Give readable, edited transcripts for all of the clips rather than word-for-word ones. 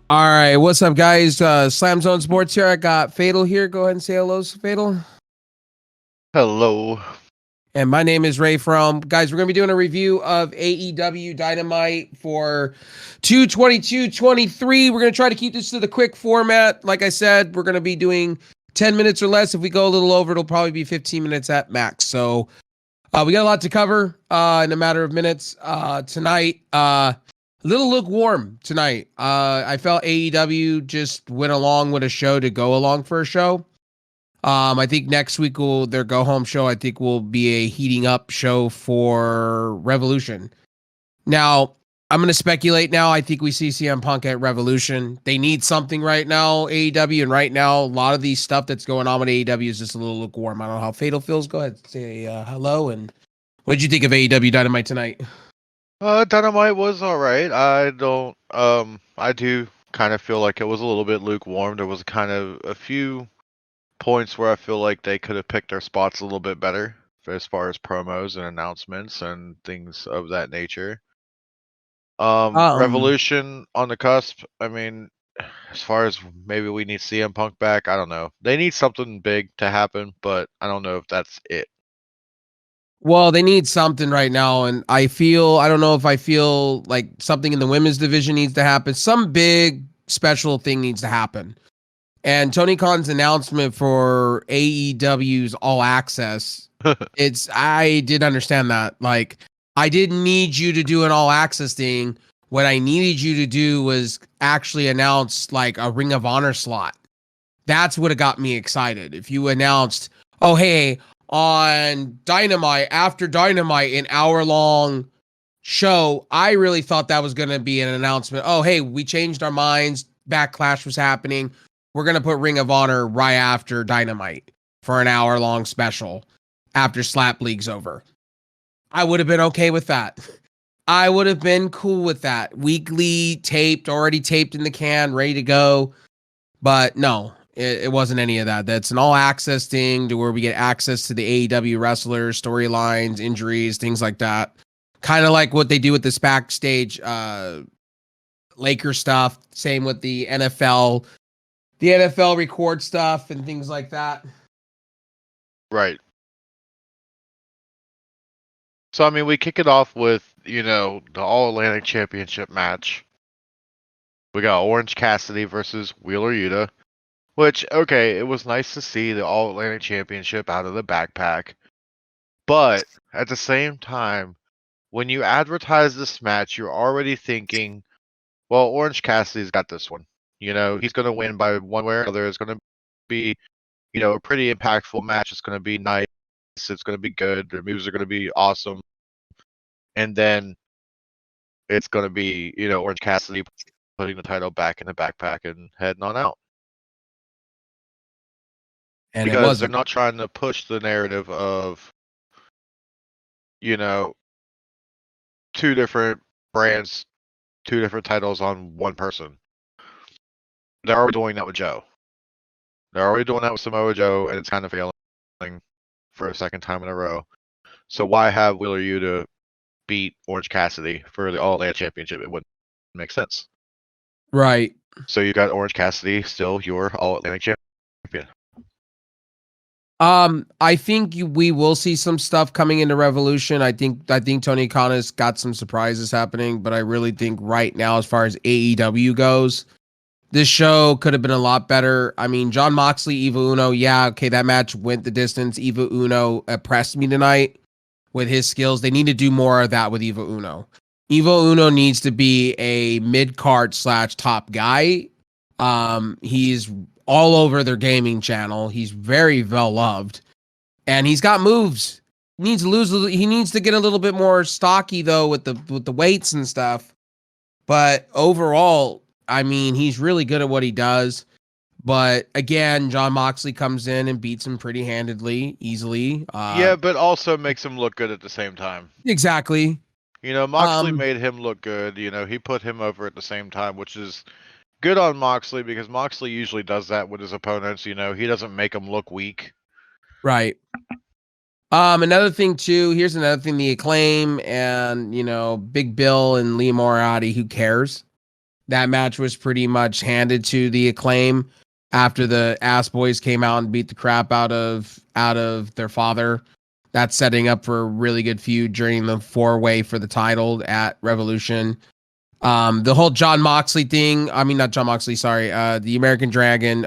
All right, what's up, guys? SlamZoneSports here. I got Fatal here. Go ahead and say hello, Fatal. Hello. And my name is Ray from. Guys, we're going to be doing a review of AEW Dynamite for 2/22/23. We're going to try to keep this to the quick format. Like I said, we're going to be doing 10 minutes or less. If we go a little over, it'll probably be 15 minutes at max. So we got a lot to cover in a matter of minutes tonight. A little lukewarm tonight. I felt AEW just went along with a show to go along for a show. I think next week their go home show. I think will be a heating up show for Revolution. Now I'm going to speculate. Now I think we see CM Punk at Revolution. They need something right now, AEW, and right now a lot of these stuff that's going on with AEW is just a little lukewarm. I don't know how Fatal feels. Go ahead, say hello, and what did you think of AEW Dynamite tonight? Dynamite was alright. I do kind of feel like it was a little bit lukewarm. There was kind of a few points where I feel like they could have picked their spots a little bit better as far as promos and announcements and things of that nature. Um, Revolution on the cusp. I mean, as far as maybe we need CM Punk back, I don't know. They need something big to happen, but I don't know if that's it. Well, they need something right now, and I don't know if I feel like something in the women's division needs to happen. Some big special thing needs to happen. And Tony Khan's announcement for AEW's All Access, I did understand that. Like, I didn't need you to do an All Access thing. What I needed you to do was actually announce like a Ring of Honor slot. That's what got me excited. If you announced, oh, hey, on Dynamite, after Dynamite, an hour long show, I really thought that was going to be an announcement. Oh, hey, we changed our minds. Backlash was happening. We're going to put Ring of Honor right after Dynamite for an hour long special after Slap League's over. I would have been okay with that. I would have been cool with that. Weekly taped, already taped in the can, ready to go. But no, it wasn't any of that. That's an all access thing to where we get access to the AEW wrestlers, storylines, injuries, things like that. Kind of like what they do with this backstage Laker stuff. Same with the NFL. The NFL record stuff and things like that. Right. So I mean, we kick it off with, the All Atlantic Championship match. We got Orange Cassidy versus Wheeler Yuta, which, okay, it was nice to see the All Atlantic Championship out of the backpack. But at the same time, when you advertise this match, you're already thinking, well, Orange Cassidy's got this one. He's going to win by one way or another. It's going to be, a pretty impactful match. It's going to be nice. It's going to be good. The moves are going to be awesome. And then it's going to be, Orange Cassidy putting the title back in the backpack and heading on out. And it Because they're wasn't. not trying to push the narrative of, you know, two different brands, two different titles on one person. They're already doing that with Joe. They're already doing that with Samoa Joe, and it's kind of failing for a second time in a row. So why have Wheeler Yuta beat Orange Cassidy for the All Atlantic Championship? It wouldn't make sense. Right. So you got Orange Cassidy still your All Atlantic champion. I think we will see some stuff coming into Revolution. I think Tony Khan has got some surprises happening, but I really think right now, as far as AEW goes, this show could have been a lot better. I mean, John Moxley, Eva Uno, yeah, okay, that match went the distance. Eva Uno impressed me tonight with his skills. They need to do more of that with Eva Uno. Eva Uno needs to be a mid-card / top guy. He's all over their gaming channel. He's very well loved, and he's got moves. He needs to get a little bit more stocky though with the weights and stuff. But overall, I mean, he's really good at what he does. But again, John Moxley comes in and beats him pretty handedly, easily. Yeah, but also makes him look good at the same time. Exactly. Moxley made him look good. He put him over at the same time, which is good on Moxley because Moxley usually does that with his opponents. He doesn't make them look weak. Right. Another thing too, here's another thing, the Acclaim and, Big Bill and Lee Moriarty, who cares? That match was pretty much handed to the Acclaim after the Ass Boys came out and beat the crap out of their father. That's setting up for a really good feud during the 4-way for the title at Revolution. The whole John Moxley thing. I mean, not John Moxley. Sorry. The American Dragon.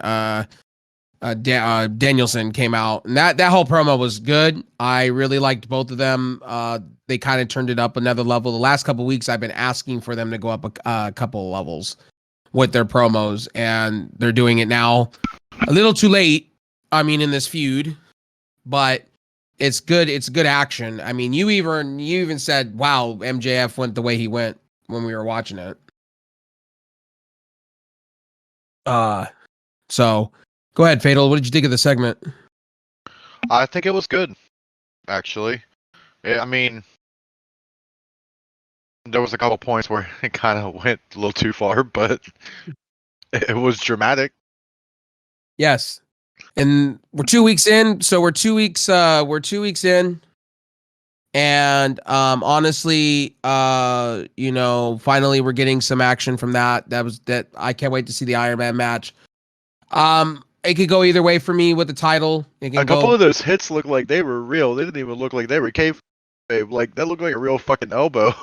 Danielson came out, and that whole promo was good. I really liked both of them. They kind of turned it up another level. The last couple weeks, I've been asking for them to go up a couple of levels with their promos, and they're doing it now. A little too late. I mean, in this feud, but it's good. It's good action. I mean, you even said, "Wow, MJF went the way he went" when we were watching it. So go ahead, Fatal. What did you think of the segment? I think it was good, actually. I mean, there was a couple points where it kind of went a little too far, but it was dramatic. Yes. And we're 2 weeks in, so we're 2 weeks in. And honestly, finally we're getting some action from that. That I can't wait to see the Iron Man match. It could go either way for me with the title. It can A couple of those hits looked like they were real. They didn't even look like they were kayfabe. Like that looked like a real fucking elbow.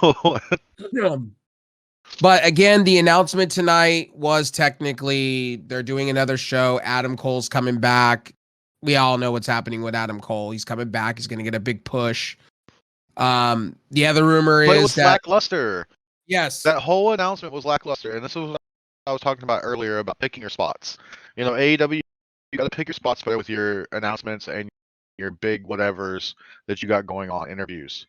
But again, the announcement tonight was technically they're doing another show. Adam Cole's coming back. We all know what's happening with Adam Cole. He's coming back. He's going to get a big push. The other rumor but is it was that lackluster. Yes, that whole announcement was lackluster, and this was what I was talking about earlier about picking your spots. You know, AEW, you got to pick your spots better with your announcements and your big whatevers that you got going on interviews.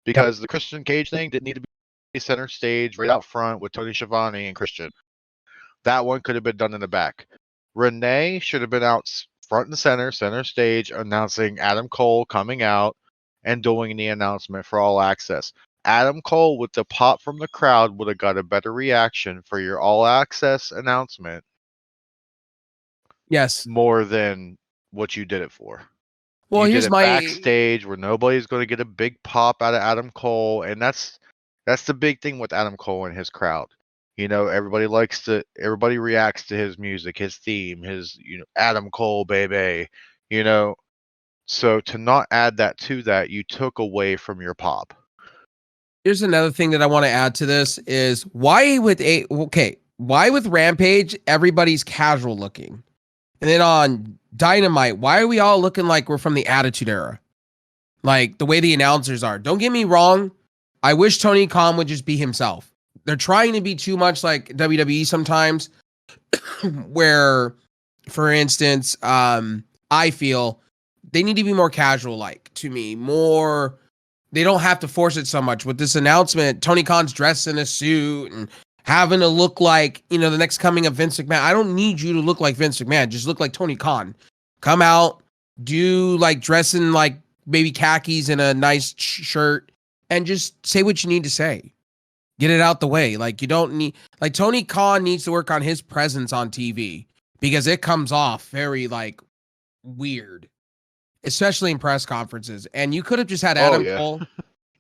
Because the Christian Cage thing didn't need to be center stage right out front with Tony Schiavone and Christian. That one could have been done in the back. Renee should have been out front and center stage, announcing Adam Cole coming out and doing the announcement for All Access. Adam Cole with the pop from the crowd would have got a better reaction for your All Access announcement. Yes. More than what you did it for. Well, you here's did it my backstage where nobody's going to get a big pop out of Adam Cole, and that's the big thing with Adam Cole and his crowd. You know, everybody reacts to his music, his theme, his Adam Cole baby. You know, so to not add that to that, you took away from your pop. Here's another thing that I want to add to this is why with Rampage everybody's casual looking, and then on Dynamite, why are we all looking like we're from the Attitude Era? Like the way the announcers are. Don't get me wrong. I wish Tony Khan would just be himself. They're trying to be too much like WWE sometimes, where, for instance, I feel they need to be more casual like to me. More, they don't have to force it so much. With this announcement, Tony Khan's dressed in a suit and having to look like, the next coming of Vince McMahon. I don't need you to look like Vince McMahon. Just look like Tony Khan. Come out, do like dressing like maybe khakis and a nice shirt, and just say what you need to say. Get it out the way. Like you don't need, like Tony Khan needs to work on his presence on TV because it comes off very like weird, especially in press conferences. And you could have just had Adam Cole.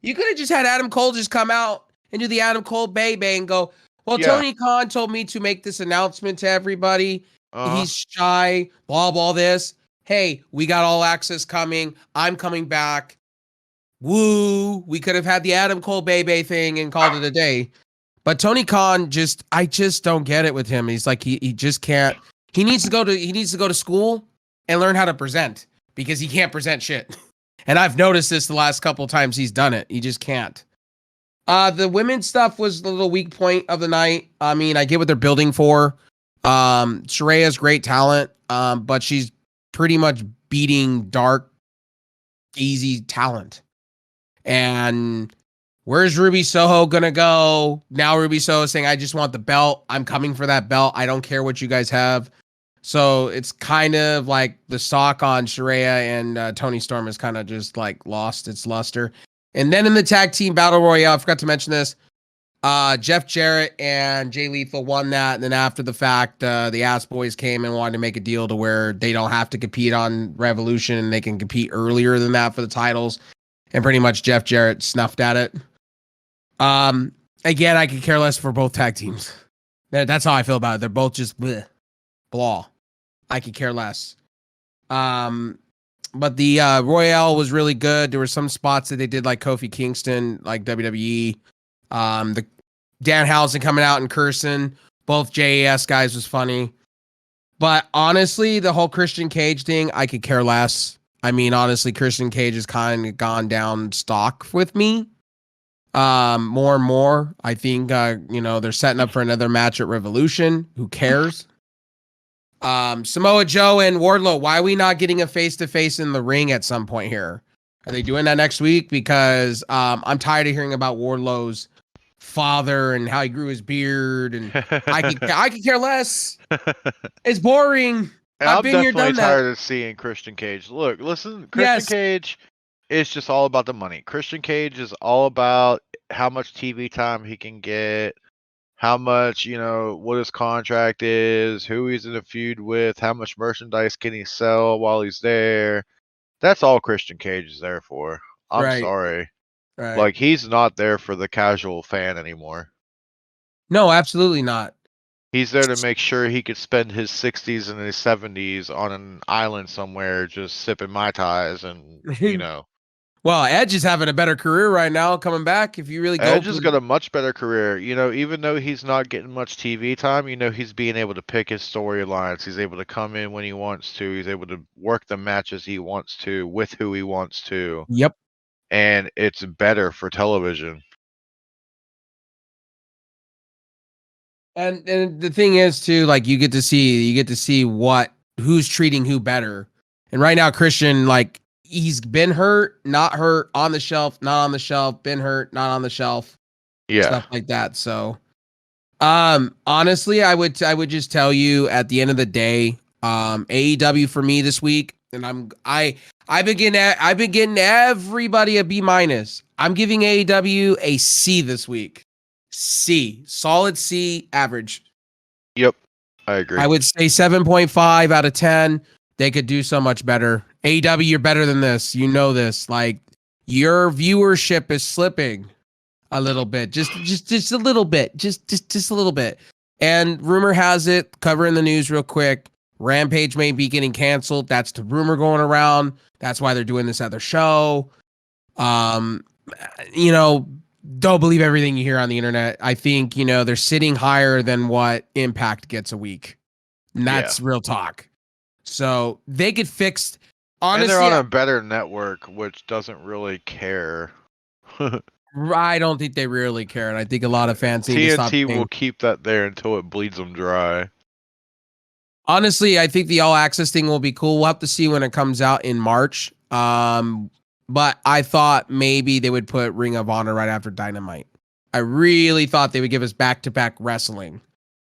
You could have just had Adam Cole just come out and do the Adam Cole baby and go, well, Tony Khan told me to make this announcement to everybody. He's shy, blah, blah, this. Hey, we got All Access coming. I'm coming back. Woo. We could have had the Adam Cole baby thing and called it a day. But Tony Khan I just don't get it with him. He's like, he just can't. He needs to go to school and learn how to present because he can't present shit. And I've noticed this the last couple of times he's done it. He just can't. The women's stuff was the little weak point of the night. I mean, I get what they're building for. Sharaya's great talent, but she's pretty much beating dark, easy talent. And where's Ruby Soho gonna go? Now Ruby Soho is saying, I just want the belt. I'm coming for that belt. I don't care what you guys have. So it's kind of like the stock on Saraya and Tony Storm has kind of just like lost its luster. And then in the tag team battle royale, I forgot to mention this. Jeff Jarrett and Jay Lethal won that. And then after the fact, the Ass Boys came and wanted to make a deal to where they don't have to compete on Revolution and they can compete earlier than that for the titles. And pretty much Jeff Jarrett snuffed at it. Again, I could care less for both tag teams. That's how I feel about it. They're both just bleh, blah. I could care less. But the Royale was really good. There were some spots that they did like Kofi Kingston, like WWE. The Danhausen coming out and cursing. Both JAS guys was funny. But honestly, the whole Christian Cage thing, I could care less. I mean, honestly, Christian Cage has kind of gone down stock with me. More and more. I think they're setting up for another match at Revolution. Who cares? Samoa Joe and Wardlow, why are we not getting a face-to-face in the ring at some point here? Are they doing that next week? Because I'm tired of hearing about Wardlow's father and how he grew his beard, and I could care less. It's boring. I've been here, done that. I'm definitely tired of seeing Christian Cage. Listen, Christian Cage is just all about the money. Christian Cage is all about how much TV time he can get, how much, what his contract is, who he's in a feud with, how much merchandise can he sell while he's there. That's all Christian Cage is there for. I'm sorry. Right. Like, he's not there for the casual fan anymore. No, absolutely not. He's there to make sure he could spend his 60s and his 70s on an island somewhere just sipping Mai Tais and, Well, Edge is having a better career right now coming back. If you really go, Edge has got a much better career. Even though he's not getting much TV time, he's being able to pick his storylines. He's able to come in when he wants to. He's able to work the matches he wants to with who he wants to. Yep. And it's better for television. And the thing is too, like you get to see who's treating who better. And right now, Christian, like he's been hurt, not hurt, on the shelf, not on the shelf, been hurt, not on the shelf, stuff like that. So, honestly, I would just tell you at the end of the day, AEW for me this week, and I've been getting everybody a B-. I'm giving AEW a C this week. C, solid C, average. Yep, I agree. I would say 7.5 out of 10. They could do so much better. AEW, you're better than this. You know this. Like, your viewership is slipping a little bit. Just a little bit. Just a little bit. And rumor has it, covering the news real quick, Rampage may be getting canceled. That's the rumor going around. That's why they're doing this other show. Don't believe everything you hear on the internet. I think, they're sitting higher than what Impact gets a week. And that's real talk. So they could fix. Honestly, and they're on a better network, which doesn't really care. I don't think they really care, and I think a lot of fans need to stop. TNT will keep that there until it bleeds them dry. Honestly, I think the All Access thing will be cool. We'll have to see when it comes out in March. But I thought maybe they would put Ring of Honor right after Dynamite. I really thought they would give us back-to-back wrestling.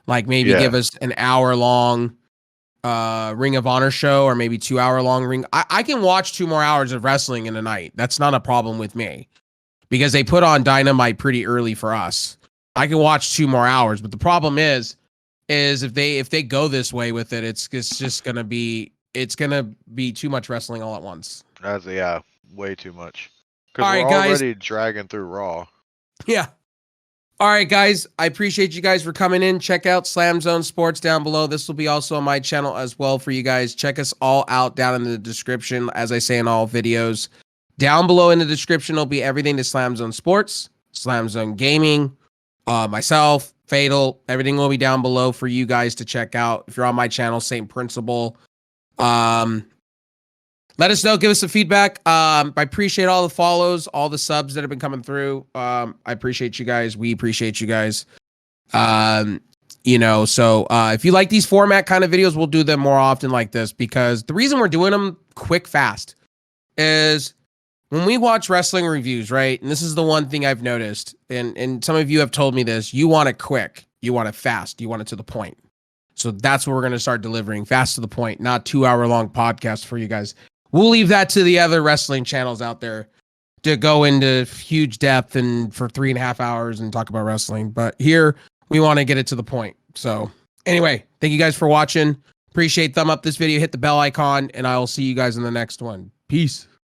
Like maybe give us an hour-long Ring of Honor show, or maybe 2-hour-long Ring. I can watch 2 more hours of wrestling in a night. That's not a problem with me, because they put on Dynamite pretty early for us. I can watch 2 more hours, but the problem is if they go this way with it, it's just gonna be too much wrestling all at once. Way too much. Because we're already dragging through Raw. Yeah. All right, guys. I appreciate you guys for coming in. Check out SlamZoneSports down below. This will be also on my channel as well for you guys. Check us all out down in the description, as I say in all videos. Down below in the description will be everything to SlamZoneSports, SlamZone Gaming, myself, Fatal. Everything will be down below for you guys to check out. If you're on my channel, same principle. Let us know. Give us some feedback. I appreciate all the follows, all the subs that have been coming through. I appreciate you guys. We appreciate you guys. So if you like these format kind of videos, we'll do them more often like this, because the reason we're doing them quick, fast is when we watch wrestling reviews, right? And this is the one thing I've noticed, and some of you have told me this, you want it quick, you want it fast, you want it to the point. So that's what we're going to start delivering, fast to the point, not 2-hour-long podcasts for you guys. We'll leave that to the other wrestling channels out there to go into huge depth and for 3.5 hours and talk about wrestling. But here, we want to get it to the point. So anyway, thank you guys for watching. Appreciate thumb up this video, hit the bell icon, and I will see you guys in the next one. Peace.